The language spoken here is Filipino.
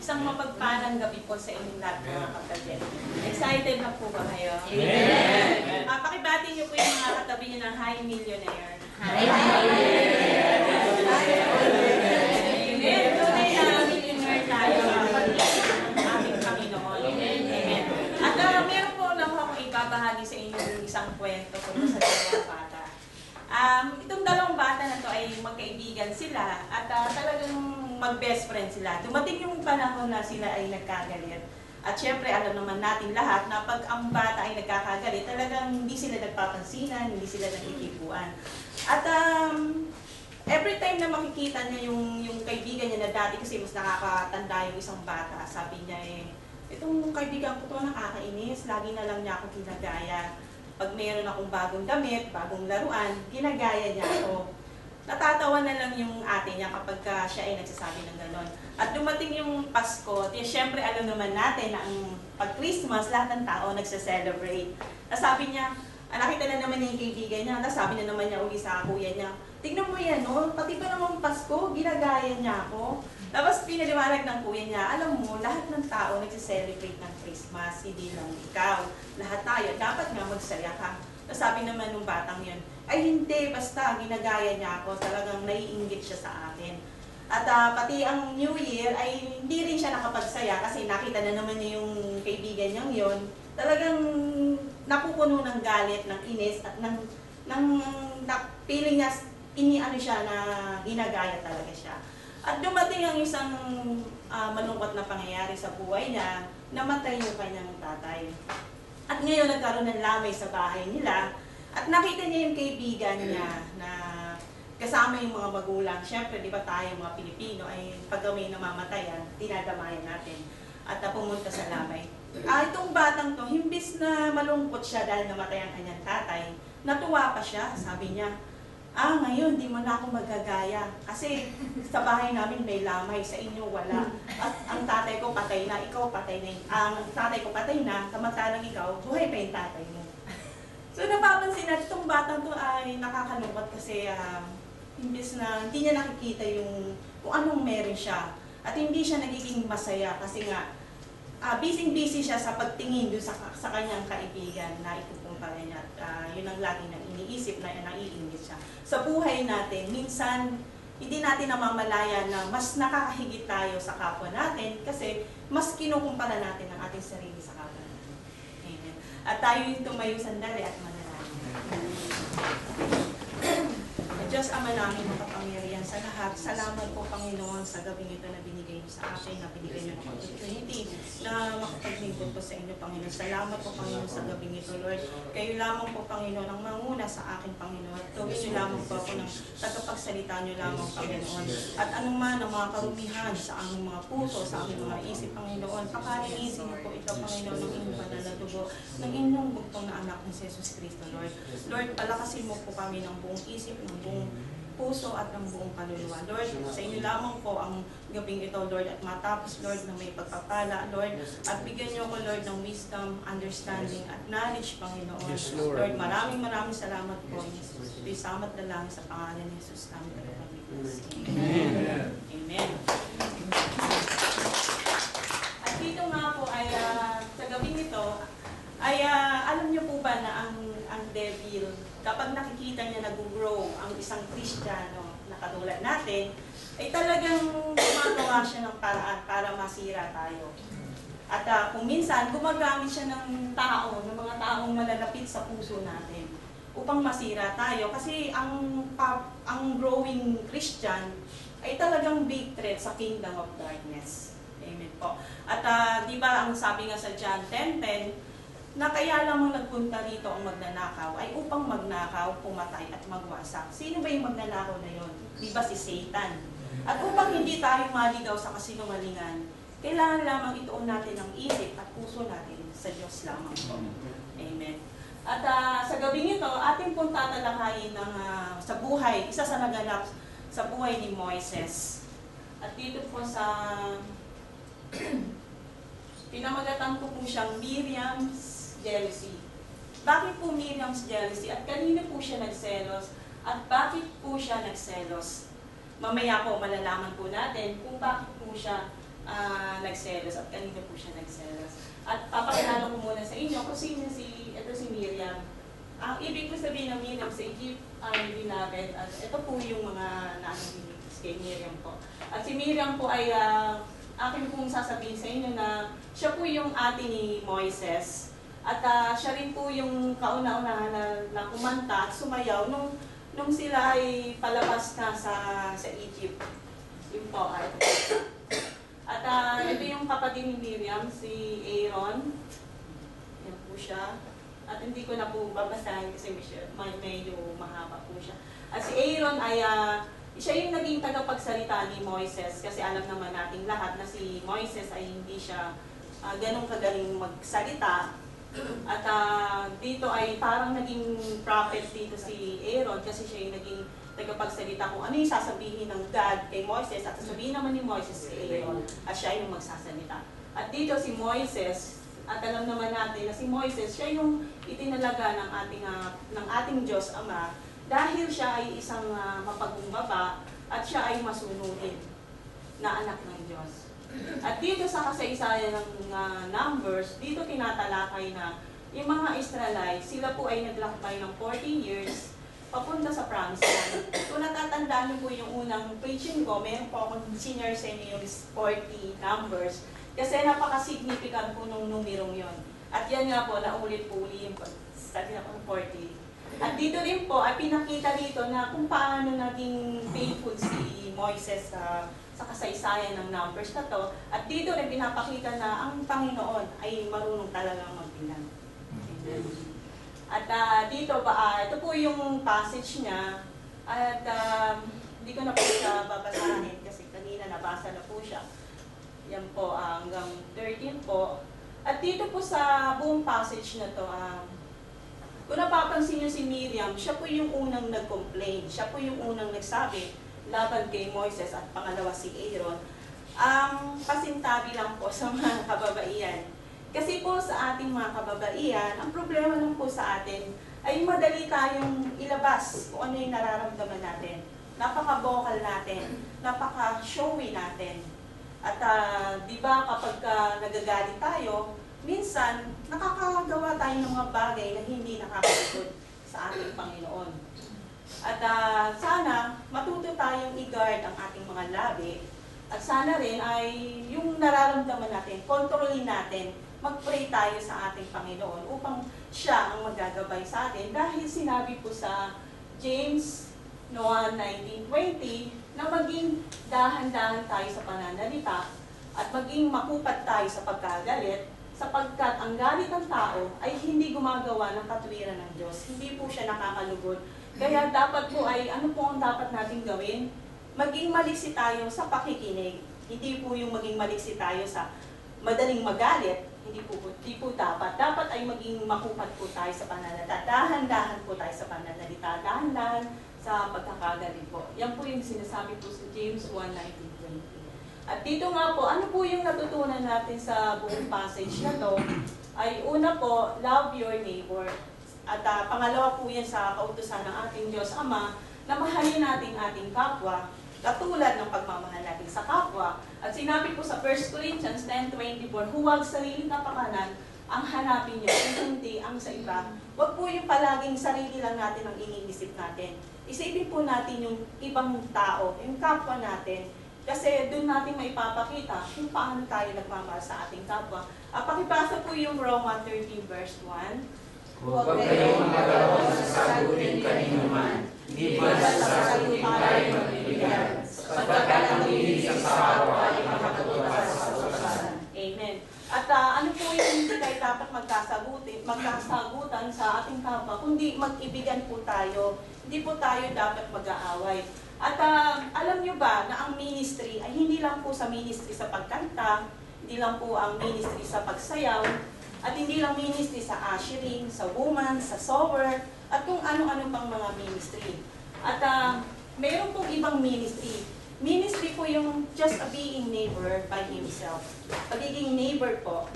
Isang mapagpalang gabi po sa inyong lahat mga kapatid. Excited na po ba kayo? Amen! Pakibati niyo po yung mga katabi niyo ng Hi Millionaire. Hi Millionaire! Amen! Tunay na millionaire tayo ang ating Panginoon. Amen! At meron po lang akong ibabahagi sa inyo yung isang kwento po sa dalawang bata. Itong dalawang bata na to ay magkaibigan sila at talagang mag-best friend sila. Dumating yung panahon na sila ay nagkagalit. At syempre, alam naman natin lahat na pag ang bata ay nagkakagalit, talagang hindi sila nagpapansinan, hindi sila nagkikipuan. At every time na makikita niya yung kaibigan niya na dati, kasi mas nakakatanda yung isang bata, sabi niya itong kaibigan ko to nakakainis, lagi na lang niya ako ginagaya. Pag mayroon akong bagong damit, bagong laruan, ginagaya niya ako. Natatawa na lang yung ate niya kapag siya ay nagsasabi ng gano'n. At dumating yung Pasko, siyempre alam naman natin na ang pag-Christmas, lahat ng tao nagse-celebrate. Sabi niya, nakita na naman niya yung kaibigan niya, sabi na naman niya uli sa kuya niya, tignan mo yan, no? Pati ba naman Pasko, ginagaya niya ako. Tapos pinaliwanag ng kuya niya, alam mo, lahat ng tao nagse-celebrate ng Christmas, hindi lang ikaw. Lahat tayo, dapat nga magsaya ka. Sabi naman ng batang yun, ay hindi, basta ginagaya niya ako, talagang naiinggit siya sa akin. At pati ang New Year ay hindi rin siya nakapagsaya kasi nakita na naman niya yung kaibigan niyang yun. Talagang napupuno ng galit, ng inis at ng feeling niya, iniano siya na ginagaya talaga siya. At dumating ang isang malungkot na pangyayari sa buhay niya, namatay yung kanyang tatay. At ngayon nagkaroon ng lamay sa bahay nila at nakita niya yung kaibigan niya na kasama yung mga magulang. Siyempre, di ba tayo mga Pilipino ay pag may namamatayan, dinadamayan natin at pumunta sa lamay. Itong batang to, himbis na malungkot siya dahil namatay ang kanyang tatay, natuwa pa siya, sabi niya, ngayon, di mo na ako magagaya. Kasi sa bahay namin may lamay, sa inyo wala. At ang tatay ko patay na, ikaw patay na. Ang tatay ko patay na, samantalang ikaw, buhay pa yung tatay mo. So napapansin natin, itong batang to ay nakakalungkot kasi imbis na hindi niya nakikita kung anong meron siya. At hindi siya nagiging masaya kasi nga, busy-busy siya sa pagtingin doon sa kanyang kaibigan na ipukumpara niya. At yun ang lagi nang iniisip na naiingit siya. Sa buhay natin, minsan hindi natin namamalaya na mas nakakahigit tayo sa kapwa natin kasi mas kinukumpara natin ang ating sarili sa kapwa natin. Amen. At tayo yung tumayo sandali at manalangin. Diyos Ama namin makapangyarihan sa lahat. Salamat po Panginoon sa gabing ito na binigay niyo sa akin, na binigay niyo ng opportunity na makapaglingkod po sa inyo Panginoon. Salamat po Panginoon sa gabing ito Lord. Kayo lamang po Panginoon ang manguna sa akin Panginoon. Tuwin niyo lamang po ako ng tagapagsalita niyo lamang Panginoon. At anuman ang mga karumihan sa aming mga puso, sa aming mga isip Panginoon, pakalinisin niyo po ito Panginoon ng inyong banal na dugo, ng inyong bugtong na anak ng Jesus Cristo Lord. Lord, palakasin mo po kami ng buong isip, ng buong puso at ng buong kaluluwa. Lord, sa inyo lamang po ang gabing ito, Lord, at matapos, Lord, na may pagpapala, Lord, at bigyan niyo ko, Lord, ng wisdom, understanding, at knowledge, Panginoon. Yes, Lord. Lord, maraming salamat po, Jesus. Ito'y salamat na lang sa pangalan ni Jesus namin. Amen. Amen. At dito nga po ay, sa gabing ito, ay alam niyo po ba na ang devil, kapag nakikita niya nag-grow ang isang Kristiyano na katulad natin, ay talagang gumagawa siya ng paraan para masira tayo. At kung minsan, gumagamit siya ng mga taong malalapit sa puso natin upang masira tayo. Kasi ang growing Christian ay talagang big threat sa kingdom of darkness. Amen po. At di ba ang sabi nga sa John 10:10, na kaya lamang nagpunta rito ang magnanakaw ay upang magnakaw, pumatay at magwasak. Sino ba yung magnanakaw na yon? Di ba si Satan? At upang hindi tayo maligaw sa kasinungalingan, kailangan lamang ituon natin ang isip at puso natin sa Diyos lamang po. Amen. At sa gabing ito, ating pong tatalakayin sa buhay, isa sa naganap sa buhay ni Moises. At dito po sa pinamagatan ko po siyang Miriam's jealousy. Bakit po Miriam's jealousy? At kanino po siya nagselos? At bakit po siya nagselos? Mamaya po malalaman po natin kung bakit po siya nagselos at kanina po siya nagselos. At papakilala ko muna sa inyo kung sino ito si Miriam. Ang ibig ko sabihin ng Miriam sa Egypt ay beloved at ito po yung mga naanong kay Miriam po. At si Miriam po ay akin pong sasabihin sa inyo na siya po yung ate ni Moises. At siya rin po yung kauna-unahan na kumanta at sumayaw nung sila ay palabas na sa Egypt. Yun po ay. At ito yung kapatid ni Miriam, si Aaron. Yan po siya. At hindi ko na po babasahin kasi medyo mahaba po siya. At si Aaron ay siya yung naging tagapagsalita ni Moises kasi alam naman nating lahat na si Moises ay hindi siya ganong kagaling magsalita. At dito ay parang naging prophet dito si Aaron kasi siya yung naging tagapagsalita kung ano yung sasabihin ng God kay Moises at sasabihin naman ni Moises si Aaron at siya yung magsasalita. At dito si Moises, at alam naman natin na si Moises, siya yung itinalaga ng ating Diyos Ama dahil siya ay isang mapagumbaba at siya ay masunurin na anak ng Diyos. At dito sa kasaysayan ng Numbers, dito tinatalakay na yung mga Israelites, sila po ay naglakbay ng 40 years papunta sa Promised Land. Kung natatandaan niyo po yung unang preaching ko, meron po akong senior sa inyo yung 40 numbers. Kasi napaka-significant po nung numerong yon. At yan nga po, naulit po uli yung sabi na po 40. At dito rin po, ay pinakita dito na kung paano naging faithful si Moises sa kasaysayan ng numbers na to. At dito rin pinapakita na ang Panginoon ay marunong talagang magbilang. At dito ba, ito po yung passage niya. At hindi ko na po siya babasahin kasi kanina nabasa na po siya. Yan po, hanggang 13 po. At dito po sa buong passage na to, kung napapansin niyo si Miriam, siya po yung unang nag-complain. Siya po yung unang nagsabi laban kay Moises at pangalawa si Aaron. Pasintabi lang po sa mga kababaihan. Kasi po sa ating mga kababaihan, ang problema lang po sa atin ay madali tayong ilabas kung ano yung nararamdaman natin. Napaka-vocal natin, napaka-showy natin. At di ba kapag nagagalit tayo, minsan nakakagawa tayo ng mga bagay na hindi nakakalikod sa ating Panginoon. At sana matuto tayong i-guard ang ating mga labi. At sana rin ay yung nararamdaman natin, kontrolin natin, mag-pray tayo sa ating Panginoon upang siya ang magagabay sa atin dahil sinabi po sa James 1:19-20 na maging dahan-dahan tayo sa pananalita at maging makupat tayo sa pagkagalit sapagkat ang galit ng tao ay hindi gumagawa ng katwiran ng Diyos. Hindi po siya nakakalugod. Kaya dapat po ay ano po ang dapat natin gawin? Maging maliksi tayo sa pakikinig. Hindi po yung maging maliksi tayo sa madaling magalit. Hindi po dapat. Dapat ay maging makupat po tayo sa pananalita. Dahan-dahan po tayo sa pananalita. Dahan-dahan sa pagkakagalit po. Yan po yung sinasabi po sa James 1:19-20. At dito nga po, ano po yung natutunan natin sa buong passage na to? Ay una po, love your neighbor. At pangalawa po yan sa kautusan ng ating Diyos Ama na mahalin natin ating kapwa katulad ng pagmamahal natin sa kapwa. At sinabi po sa 1 Corinthians 10:24, huwag sariling kapakanan ang hanapin niyo, hindi ang sa iba. Huwag po yung palaging sarili lang natin ang iniisip natin. Isipin po natin yung ibang tao, yung kapwa natin. Kasi doon natin maipapakita kung paano tayo nagmamahal sa ating kapwa. Pakibasa po yung Roma 13:1. Huwag kayong magalaw sa sagutin kanino man, di ba sa sagutin tayo magbibigyan, sapagkat ang ibig sa kapwa ay makatutupad sa kautusan. Amen. At ano po yung hindi tayo dapat magkasagutan sa ating kapwa, kundi mag-ibigan po tayo. Hindi po tayo dapat mag-aaway. At alam nyo ba na ang ministry ay hindi lang po sa ministry sa pagkanta, hindi lang po ang ministry sa pagsayaw, at hindi lang ministry sa ushering, sa woman, sa sower, at kung ano-ano pang mga ministry. At mayroon pong ibang ministry. Ministry po yung just being neighbor by himself. Pagiging neighbor po.